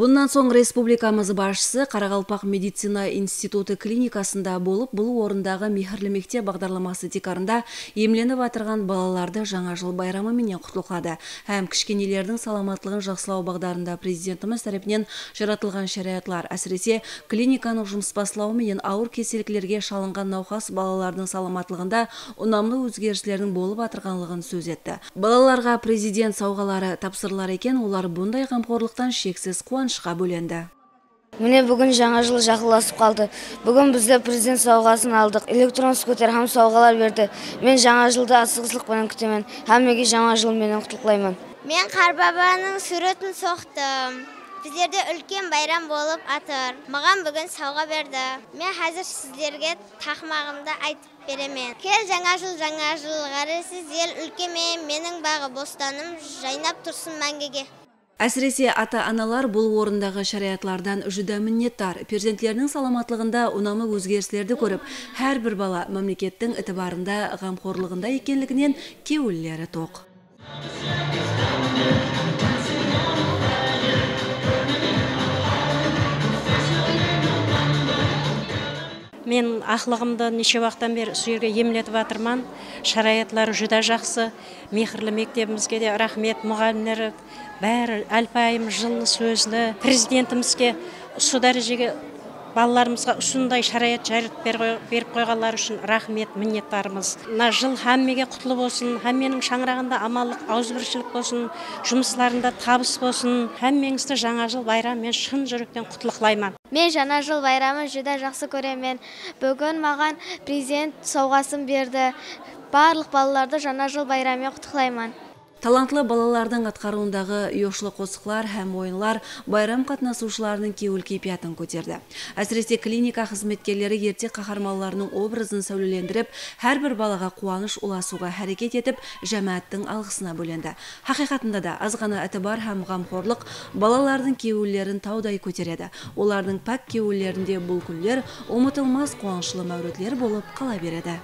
Bundan soң республикамыз башчысы Қарақалпақ медицина институты клиникасында болып, бұл орындағы мехірлі мектеп бағдарламасы текарында емленіп атырған балаларды жаңа жыл байрамы менен құттықтады. Һәм кішкенелердің саламатлығын жақсылау бағдарында президентіміз тарапынан жаратылған шариатлар, әсіресе клиниканың жұмыспаслауы менен ауыр кеселіктерге шалынған науқас балалардың саламатлығында ұнамлы өзгерістердің болып атырғанлығын сөз етті. Балаларға президент сауғалары тапсырылар екен, олар бұндай қамқорлықтан шексіз қуанышқа бөленді. Міне бүгін жаңа жыл жақындасып қалды. Бүгін бізде президент сауғасын алдық. Электрон скутер һәм сауғалар берді. Мен жаңа жылды асығышлықпен күтемін. Һәммеге жаңа жыл менен құттықтаймын. Мен Қарбабаның суретін соқтым. Біздерде үлкен байрам болып атыр. Маған бүгін сауға берді. Мен қазір сіздерге тақмағымды айтып беремен. Кел жаңа жыл ғаресіз ел үлкеме, менің бағы бостаным жайнап тұрсын мәңгіге. Әсіресе ата-аналар бұл орындағы шариатлардан жүдә миннеттар. Перзентлерінің саламатлығында ұнамы өзгерістерді көріп, әрбір бала мемлекеттің итибарында, ғамқорлығында екенлігінен көңілдері тоқ. Мен ақлығымды неше вақтан бері сүйерге емлетіп атырман. Шараятлары жүдә жақсы. Мехірлі мектебімізге де рахмет, мұғалімдері бәрі әлпайым жылы сөзлі. Президентімізге ұсы дәрежеге балаларымызға ұсындай шараят жарып беріп қойғанлары үшін рахмет, миннеттарымыз. Мына жыл һәммеге құтлы болсын, һәмменің шаңырағында аманлық, ауызбіршілік болсын, жұмысларында табыс болсын. Һәммеңізді жаңа жыл байрамымен шын жүректен құттықтаймын. Мен жаңа жыл байрамын жүдә жақсы көремін. Бүгін маған президент сауғасын берді. Барлық балаларды жаңа жыл байрамымен құттықтаймын. Талантлы балалардың атқаруындағы йошлы қосықлар һәм ойынлар байрам қатынасушыларының көңіл күйпиятын көтерді. Әсіресе клиника қызметкерлері ерте қаһарманларының образын сәулелендіріп, әрбір балаға қуаныш уласуға әрекет етіп, жәмәттің алғысына бөленді. Хақиқатында да аз ғана итибар һәм ғамқорлық балалардың көңілдерін таудай көтереді. Олардың пәк көңілдерінде бұл күндер ұмытылмас қуанышлы мәуретлер болып қала береді.